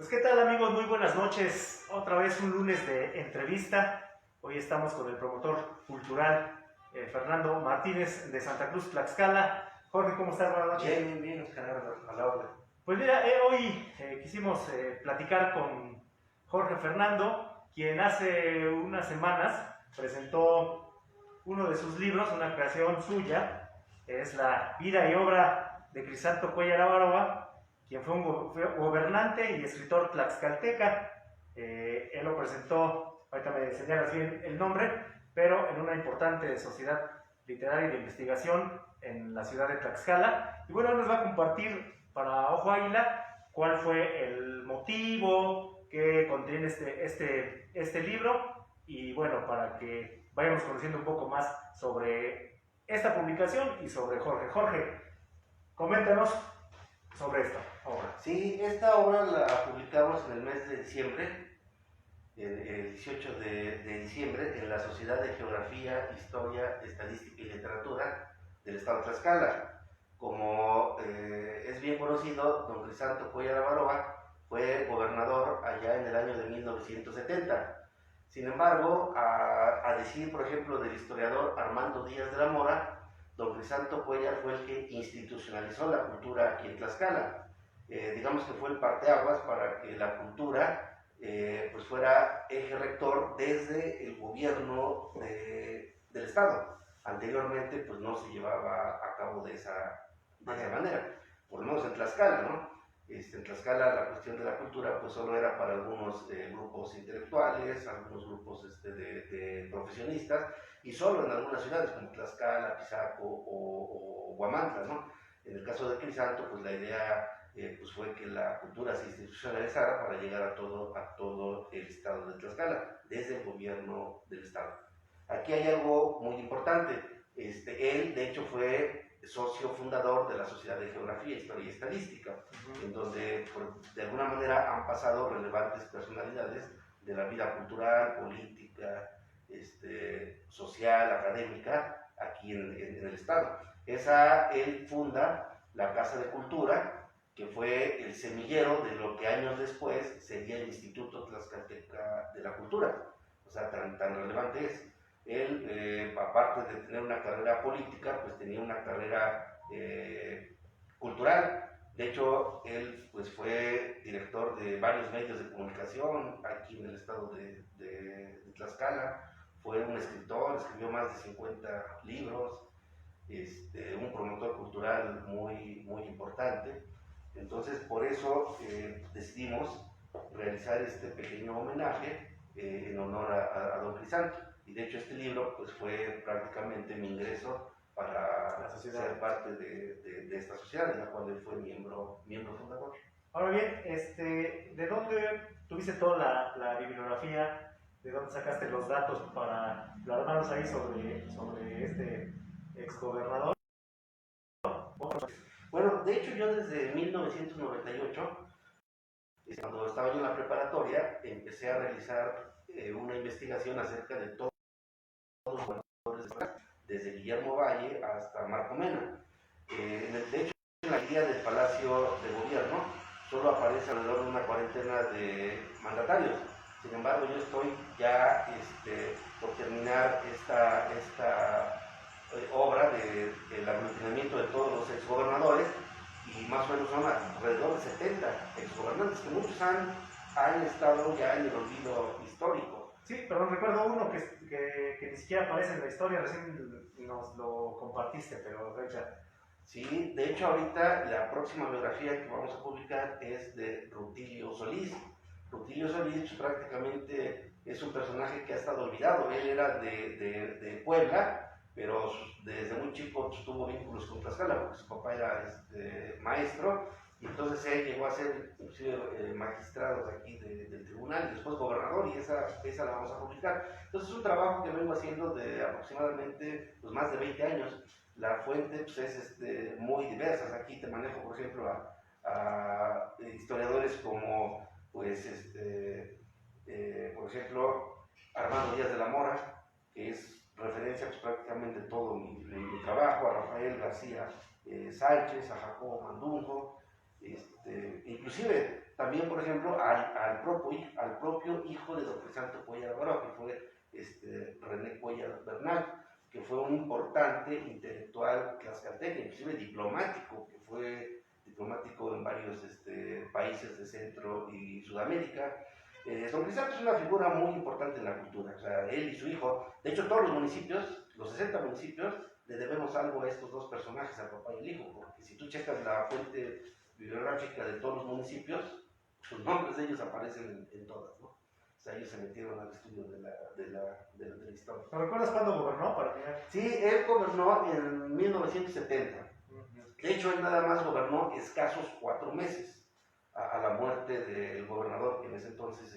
Pues qué tal amigos, muy buenas noches. Otra vez un lunes de entrevista. Hoy estamos con el promotor cultural Fernando Martínez de Santa Cruz, Tlaxcala. Jorge, ¿cómo estás? Buenas noches. Bien, Oscar, a la orden. Pues mira, hoy quisimos platicar con Jorge Fernando, quien hace unas semanas presentó uno de sus libros, una creación suya, que es la vida y obra de Crisanto Cuéllar Avaroa, quien fue un gobernante y escritor tlaxcalteca. Él lo presentó, ahorita me señalas bien el nombre, pero en una importante sociedad literaria y de investigación en la ciudad de Tlaxcala. Y bueno, nos va a compartir para Ojo Águila cuál fue el motivo que contiene este libro, y bueno, para que vayamos conociendo un poco más sobre esta publicación y sobre Jorge. Jorge, coméntanos sobre esta obra. Sí, esta obra la publicamos en el mes de diciembre, el 18 de diciembre, en la Sociedad de Geografía, Historia, Estadística y Literatura del Estado de Tlaxcala. Como es bien conocido, don Crisanto Cuéllar Avaroa fue gobernador allá en el año de 1970. Sin embargo, a decir, por ejemplo, del historiador Armando Díaz de la Mora, don Crisanto Cuéllar fue el que institucionalizó la cultura aquí en Tlaxcala. Digamos que fue el parteaguas para que la cultura pues fuera eje rector desde el gobierno del Estado. Anteriormente pues no se llevaba a cabo de esa manera, por lo menos en Tlaxcala, ¿no? En Tlaxcala la cuestión de la cultura pues solo era para algunos grupos intelectuales, algunos grupos de profesionistas, y solo en algunas ciudades como Tlaxcala, Pisaco o Huamantla, ¿no? En el caso de Crisanto, pues la idea pues fue que la cultura se institucionalizara para llegar a todo el estado de Tlaxcala, desde el gobierno del estado. Aquí hay algo muy importante. Él, de hecho, fue socio fundador de la Sociedad de Geografía, Historia y Estadística, en donde de alguna manera han pasado relevantes personalidades de la vida cultural, política, social, académica, aquí en el estado. Él funda la Casa de Cultura, que fue el semillero de lo que años después sería el Instituto Tlaxcalteca de la Cultura. O sea, tan relevante es. Él, aparte de tener una carrera política, pues tenía una carrera cultural. De hecho, él pues fue director de varios medios de comunicación aquí en el estado de Tlaxcala. Fue un escritor, escribió más de 50 libros, un promotor cultural muy importante. Entonces, por eso decidimos realizar este pequeño homenaje en honor a don Crisanto. Y de hecho este libro pues, fue prácticamente mi ingreso para ser parte de esta sociedad, de la cual él fue miembro fundador. Ahora bien, ¿de dónde tuviste toda la bibliografía? ¿De dónde sacaste los datos para plasmarlos ahí sobre este exgobernador? Bueno, de hecho yo desde 1998, cuando estaba yo en la preparatoria, empecé a realizar una investigación acerca de todos los gobernadores, desde Guillermo Valle hasta Marco Mena. De hecho, en la guía del Palacio de Gobierno solo aparece alrededor de una cuarentena de mandatarios. Sin embargo, yo estoy ya por terminar esta obra del aglutinamiento de todos los exgobernadores, y más o menos son alrededor de 70 exgobernantes, que muchos han estado ya en el olvido histórico. Sí, pero recuerdo uno que ni siquiera aparece en la historia, recién nos lo compartiste, pero fecha. Sí, de hecho ahorita la próxima biografía que vamos a publicar es de Rutilio Solís. Rutilio Solís prácticamente es un personaje que ha estado olvidado. Él era de Puebla, pero desde muy chico tuvo vínculos con Tlaxcala porque su papá era maestro, y entonces él llegó a ser inclusive magistrado de aquí del tribunal y después gobernador, y esa la vamos a publicar. Entonces es un trabajo que vengo haciendo de aproximadamente pues, más de 20 años. La fuente pues, es muy diversa. Aquí te manejo, por ejemplo, a historiadores como, pues, por ejemplo, Armando Díaz de la Mora, que es referencia pues, prácticamente todo mi trabajo, a Rafael García Sánchez, a Jacobo Mandungo, Inclusive también, por ejemplo, al propio hijo de don Crisanto Cuellar Abaró, que fue René Cuellar Bernal, que fue un importante intelectual tlaxcalteca, inclusive diplomático, que fue diplomático en varios países de Centro y Sudamérica. Don Crisanto es una figura muy importante en la cultura, o sea, él y su hijo, de hecho todos los municipios, los 60 municipios, le debemos algo a estos dos personajes, al papá y el hijo, porque si tú checas la fuente bibliográfica de todos los municipios, los nombres de ellos aparecen en todas, ¿no? O sea, ellos se metieron al estudio de la historia. ¿No recuerdas cuándo gobernó para tener? Sí, él gobernó en 1970. De hecho, él nada más gobernó escasos 4 meses a la muerte del gobernador que en ese entonces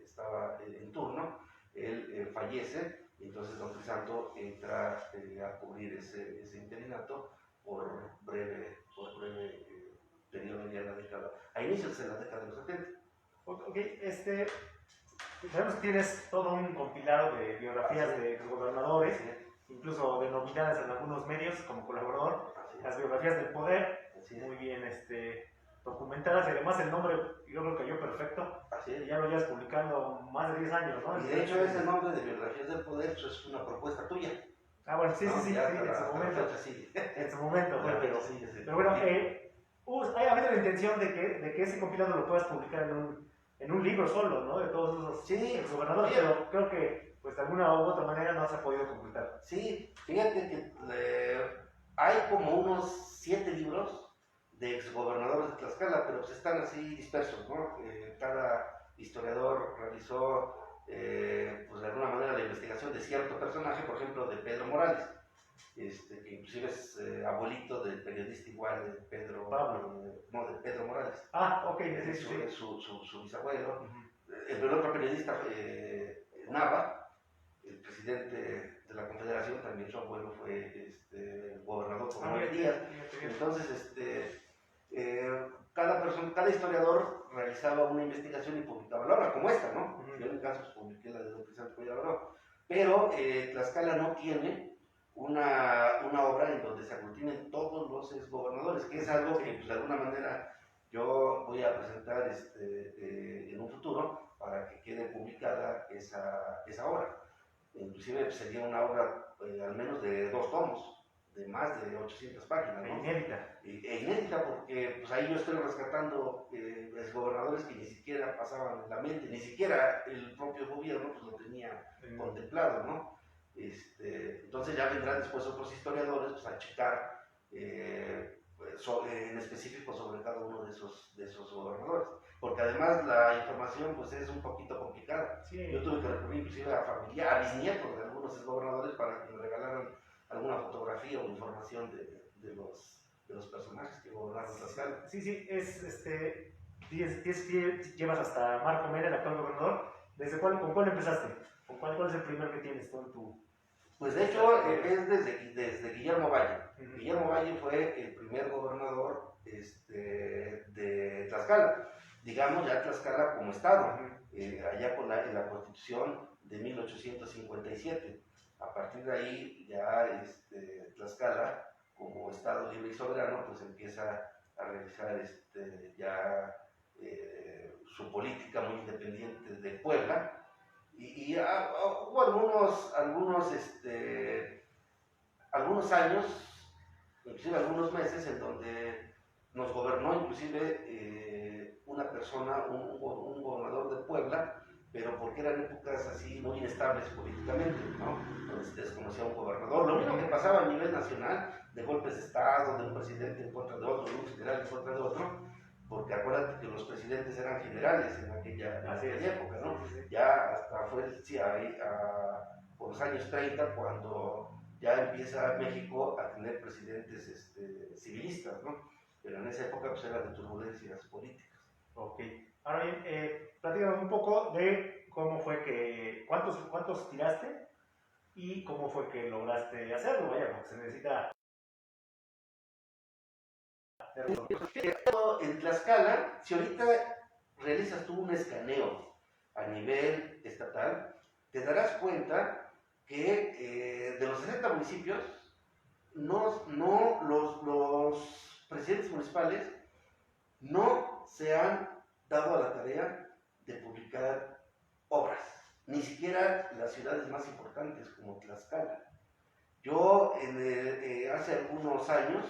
estaba en turno. Él fallece y entonces don Crisanto entra a cubrir ese interinato por breve periodo de la década, a inicios de la década de los 70. Ok, sabemos que tienes todo un compilado de biografías de gobernadores, incluso denominadas en algunos medios como colaborador, las biografías del poder, muy bien documentadas, y además el nombre yo creo que cayó perfecto. Ya lo llevas publicando más de 10 años, ¿no? Y de hecho ese nombre de biografías del poder es una propuesta tuya. Ah, bueno, sí, en su momento. En su momento, pero bueno, ha habido la intención de que ese compilado lo puedas publicar en un libro solo, ¿no? De todos esos gobernadores, pero creo que pues de alguna u otra manera no se ha podido completar. Sí, fíjate que hay como unos 7 libros de exgobernadores de Tlaxcala, pero pues están así dispersos, ¿no? Cada historiador realizó pues de alguna manera la investigación de cierto personaje, por ejemplo de Pedro Morales, que inclusive es abuelito del periodista igual de Pedro de Pedro Morales. Ah, ok, es su bisabuelo. El otro periodista Nava, el presidente de la Confederación, también su abuelo fue gobernador por 9 días. Entonces, cada historiador realizaba una investigación y publicaba la obra, como esta, ¿no? Yo en mi caso pues, publiqué la de don Crisanto Cuellar Abaró. Pero Tlaxcala no tiene una obra en donde se aglutinen todos los exgobernadores, que es algo que pues, de alguna manera yo voy a presentar en un futuro para que quede publicada esa obra. Inclusive pues, sería una obra al menos de 2 tomos, de más de 800 páginas, ¿no? Inédita porque pues, ahí yo estoy rescatando exgobernadores que ni siquiera pasaban en la mente, ni siquiera el propio gobierno pues, lo tenía contemplado, ¿no? Entonces ya vendrán después otros historiadores pues, a checar en específico sobre cada uno de esos gobernadores, porque además la información pues es un poquito complicada. Yo tuve que recurrir inclusive a bisnietos de algunos gobernadores para que me regalaran alguna fotografía o información de los personajes que gobernaron Tlaxcala. Sí, llevas hasta Marco Mena, el actual gobernador. ¿Con cuál empezaste? ¿Cuál es el primero que tienes tú en tu...? Pues de hecho es desde Guillermo Valle. Guillermo Valle fue el primer gobernador de Tlaxcala, digamos ya Tlaxcala como estado, allá en la Constitución de 1857. A partir de ahí ya Tlaxcala como estado libre y soberano pues empieza a realizar su política muy independiente de Puebla. Y hubo algunos años, inclusive algunos meses, en donde nos gobernó inclusive una persona, un gobernador de Puebla, pero porque eran épocas así muy inestables políticamente, ¿no? Donde se desconocía un gobernador. Lo mismo que pasaba a nivel nacional, de golpes de Estado, de un presidente en contra de otro, de un general en contra de otro, porque acuérdate que los presidentes eran generales en aquella época, ¿no? Ya hasta fue por los años 30 cuando ya empieza México a tener presidentes civilistas, ¿no? Pero en esa época pues era de turbulencias políticas. Ok. Ahora bien, platícanos un poco de cómo fue que, cuántos tiraste y cómo fue que lograste hacerlo, vaya, porque se necesita... En Tlaxcala, si ahorita realizas tú un escaneo a nivel estatal, te darás cuenta que de los 60 municipios, los presidentes municipales no se han dado a la tarea de publicar obras, ni siquiera las ciudades más importantes como Tlaxcala. Yo hace algunos años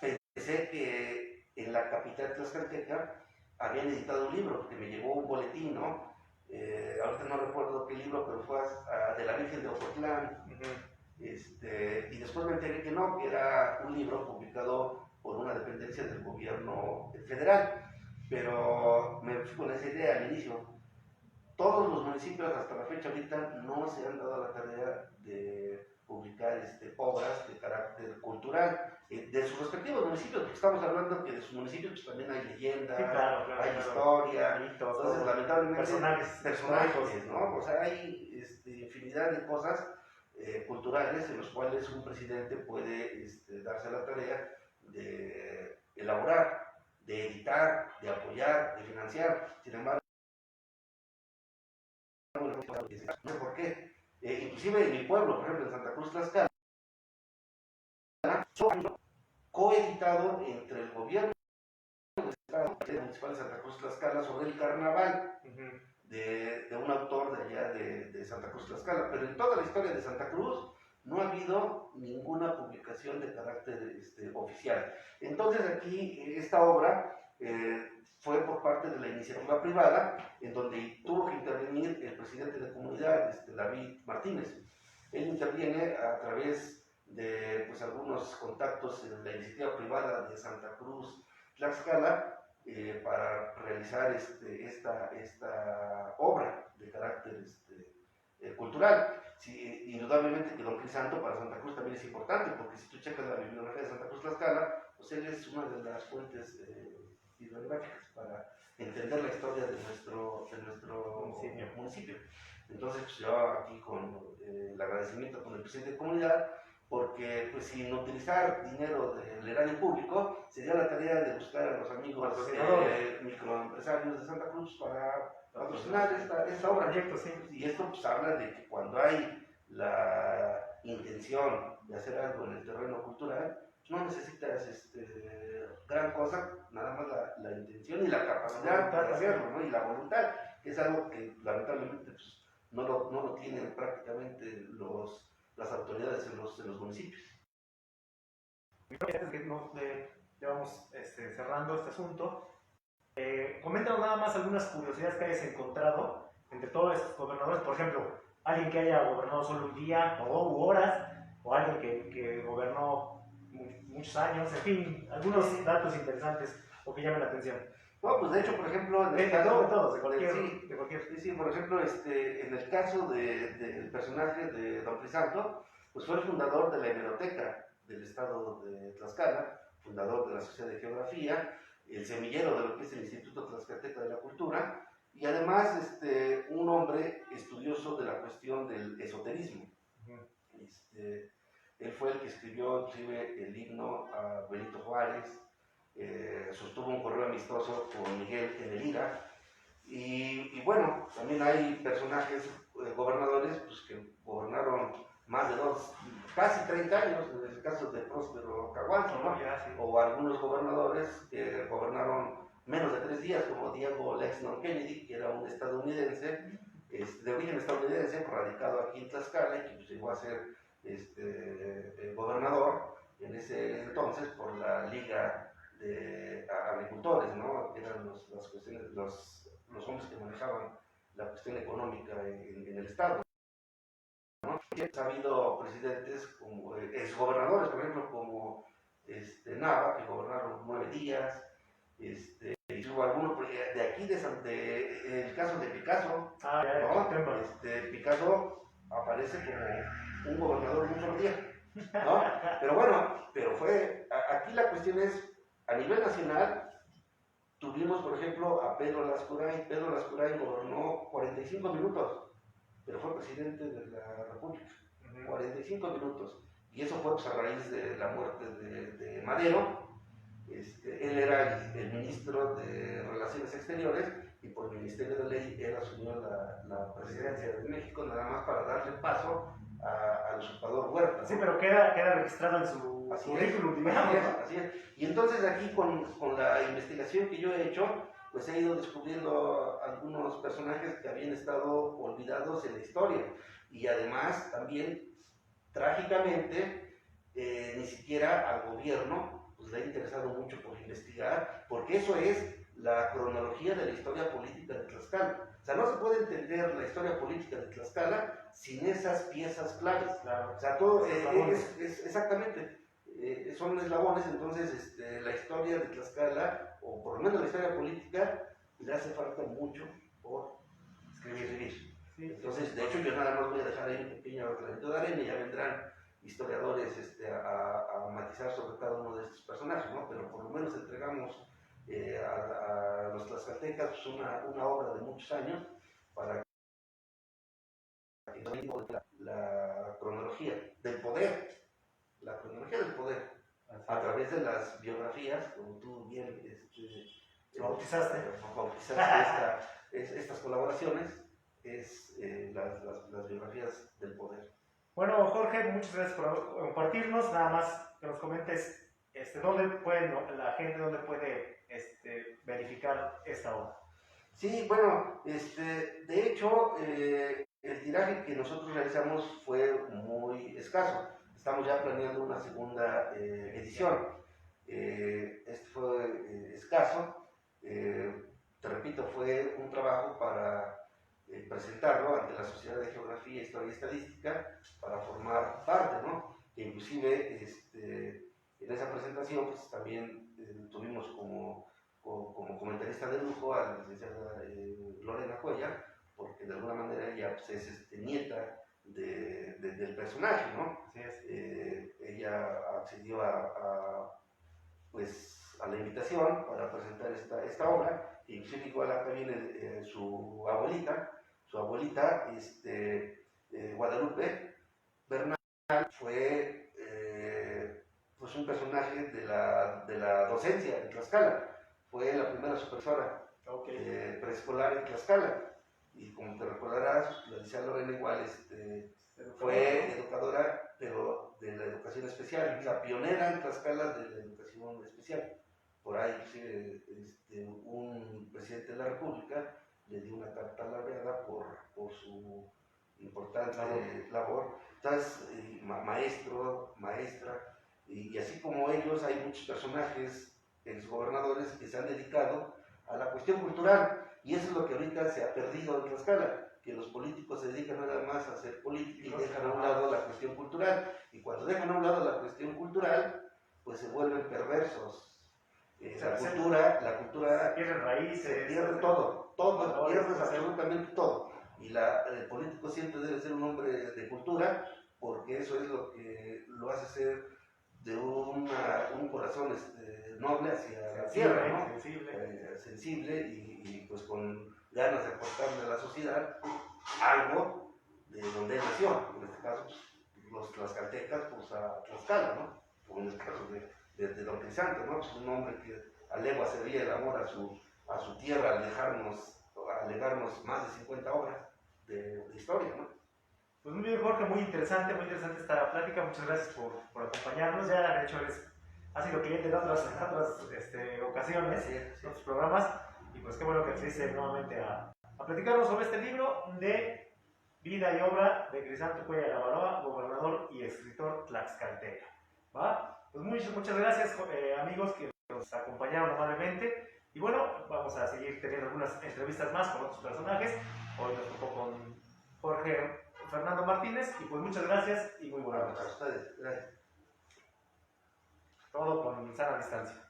pensé que en la capital tlaxcalteca habían editado un libro, porque me llegó un boletín, ¿no? Ahorita no recuerdo qué libro, pero fue de la Virgen de Ocotlán. Y después me enteré que no, que era un libro publicado por una dependencia del gobierno federal. Pero me fui con esa idea al inicio. Todos los municipios hasta la fecha ahorita no se han dado a la tarea de publicar obras de carácter cultural de sus respectivos municipios, porque estamos hablando que de sus municipios pues, también hay leyenda, sí, claro, hay historia, entonces lamentablemente personajes, ¿no? O sea, hay infinidad de cosas culturales en los cuales un presidente puede darse la tarea de elaborar, de editar, de apoyar, de financiar. Sin embargo, no sé por qué. Inclusive en mi pueblo, por ejemplo en Santa Cruz Tlaxcala, coeditado entre el gobierno municipal de Santa Cruz Tlaxcala sobre el carnaval de un autor de allá de Santa Cruz Tlaxcala, pero en toda la historia de Santa Cruz no ha habido ninguna publicación de carácter oficial. Entonces aquí esta obra fue por parte de la iniciativa privada, en donde tuvo que intervenir el presidente de comunidad, David Martínez. Él interviene a través de pues, algunos contactos en la iniciativa privada de Santa Cruz Tlaxcala para realizar esta obra de carácter cultural. Sí, indudablemente que Don Crisanto para Santa Cruz también es importante, porque si tú checas la bibliografía de Santa Cruz Tlaxcala, pues él es una de las fuentes bibliográficas para entender la historia de nuestro municipio. Entonces, pues, yo aquí con el agradecimiento con el presidente de comunidad, porque pues sin utilizar dinero del erario público, se dio la tarea de buscar a los amigos microempresarios de Santa Cruz para patrocinar esta obra. Sí. Y esto pues habla de que cuando hay la intención de hacer algo en el terreno cultural, no necesitas gran cosa, nada más la intención y la capacidad de hacerlo, ¿no? Y la voluntad, que es algo que lamentablemente pues, no lo tienen prácticamente las autoridades en los municipios. Antes que ya vamos cerrando este asunto, coméntanos nada más algunas curiosidades que hayas encontrado entre todos estos gobernadores. Por ejemplo, alguien que haya gobernado solo un día o horas, o alguien que gobernó muchos años, en fin, algunos datos interesantes o que llamen la atención. No, pues de hecho, por ejemplo, de todos, de cualquier. Sí, por ejemplo, en el caso del personaje de Don Crisanto, pues fue el fundador de la hemeroteca del estado de Tlaxcala, fundador de la Sociedad de Geografía, el semillero de lo que es el Instituto Tlaxcalteca de la Cultura, y además un hombre estudioso de la cuestión del esoterismo. Él fue el que escribió inclusive el himno a Benito Juárez, sostuvo un correo amistoso con Miguel en el IRA, y bueno, también hay personajes, gobernadores, pues, que gobernaron más de casi 30 años, en el caso de Próspero Caguanzo, ¿no? Sí. O algunos gobernadores que gobernaron menos de 3 días, como Diego Lexington Kennedy, que era un estadounidense, de origen estadounidense, radicado aquí en Tlaxcala, y que pues, llegó a ser gobernador en ese entonces por la Liga de Agricultores, ¿no? Que eran los hombres que manejaban la cuestión económica en el estado, ¿no? Y ha habido presidentes como exgobernadores, por ejemplo, como Nava, que gobernaron 9 días, y hubo algunos de aquí, el caso de Picasso, ¿no? Picasso aparece como un gobernador en un solo día, ¿no? Pero bueno, aquí la cuestión es, a nivel nacional, tuvimos, por ejemplo, a Pedro Lascurain. Pedro Lascurain gobernó 45 minutos, pero fue presidente de la República. 45 minutos. Y eso fue pues, a raíz de la muerte de Madero. Él era el ministro de Relaciones Exteriores y por el Ministerio de Ley él asumió la presidencia de México, nada más para darle paso al usurpador Huerta, ¿no? Sí, pero queda registrado en su Así es, currículum, así digamos, es, ¿no? así es. Y entonces aquí con la investigación que yo he hecho, pues he ido descubriendo algunos personajes que habían estado olvidados en la historia. Y además también, trágicamente, ni siquiera al gobierno pues, le ha interesado mucho por investigar, porque eso es la cronología de la historia política de Tlaxcala. O sea, no se puede entender la historia política de Tlaxcala sin esas piezas claves. Claro. O sea, todo Eslabones. exactamente, son eslabones, entonces la historia de Tlaxcala, o por lo menos la historia política, le hace falta mucho por escribir. Sí. Entonces, de hecho, yo nada más voy a dejar ahí un pequeño granito de arena y ya vendrán historiadores a matizar sobre cada uno de estos personajes, ¿no? Pero por lo menos entregamos a los tlaxcaltecas pues, una obra de muchos años para que la cronología del poder, a través de las biografías, como tú bien bautizaste estas colaboraciones, las biografías del poder. Bueno, Jorge, muchas gracias por compartirnos. Nada más que nos comentes dónde puede, la gente dónde puede verificar esta obra. Sí, bueno, de hecho, el tiraje que nosotros realizamos fue muy escaso. Estamos ya planeando una segunda edición. Este fue escaso. Te repito, fue un trabajo para presentarlo ante la Sociedad de Geografía, Historia y Estadística para formar parte, ¿no? Que inclusive en esa presentación pues, también tuvimos como comentarista de lujo a la licenciada Lorena Joya, porque de alguna manera ella pues, es nieta del personaje, ¿no? Así es. Ella accedió pues, a la invitación para presentar esta obra, y inclusive igual acá viene su abuelita, Guadalupe Bernal, fue pues un personaje de la docencia en Tlaxcala, fue la primera supervisora preescolar en Tlaxcala, y como te recordarás, la licenciada Lorena igual fue educadora, pero de la educación especial, o sea, pionera en Tlaxcala de la educación especial. Por ahí un presidente de la República le dio una carta laureada por su importante labor. Entonces, maestro, maestra, y así como ellos, hay muchos personajes, exgobernadores, que se han dedicado a la cuestión cultural, y eso es lo que ahorita se ha perdido en Tlaxcala, que los políticos se dedican nada más a hacer política y dejan a un lado la cuestión cultural, y cuando dejan a un lado la cuestión cultural, pues se vuelven perversos. La cultura pierde raíces, se pierde todo, pierdes absolutamente todo. Y el político siempre debe ser un hombre de cultura, porque eso es lo que lo hace ser de un corazón noble hacia la tierra, ¿no? Sensible y pues con ganas de aportarle a la sociedad algo de donde él nació. En este caso, pues, los tlaxcaltecas, pues a Tlaxcala, ¿no? Como en el caso de Don Crisanto, ¿no? Pues un hombre que a legua se veía el amor a su tierra al legarnos más de 50 obras de historia, ¿no? Pues muy bien, Jorge, muy interesante esta plática. Muchas gracias por acompañarnos. Ya, de hecho, ha sido cliente en otras ocasiones, en otros programas. Y pues qué bueno que accediste nuevamente a platicarnos sobre este libro de vida y obra de Crisanto Cuéllar Avaroa, gobernador y escritor tlaxcalteca. ¿Va? Pues muchas gracias, amigos, que nos acompañaron amablemente. Y bueno, vamos a seguir teniendo algunas entrevistas más con otros personajes. Hoy nos tocó con Jorge Fernando Martínez, y pues muchas gracias y muy buenas noches. A ustedes, gracias. Todo con sana distancia.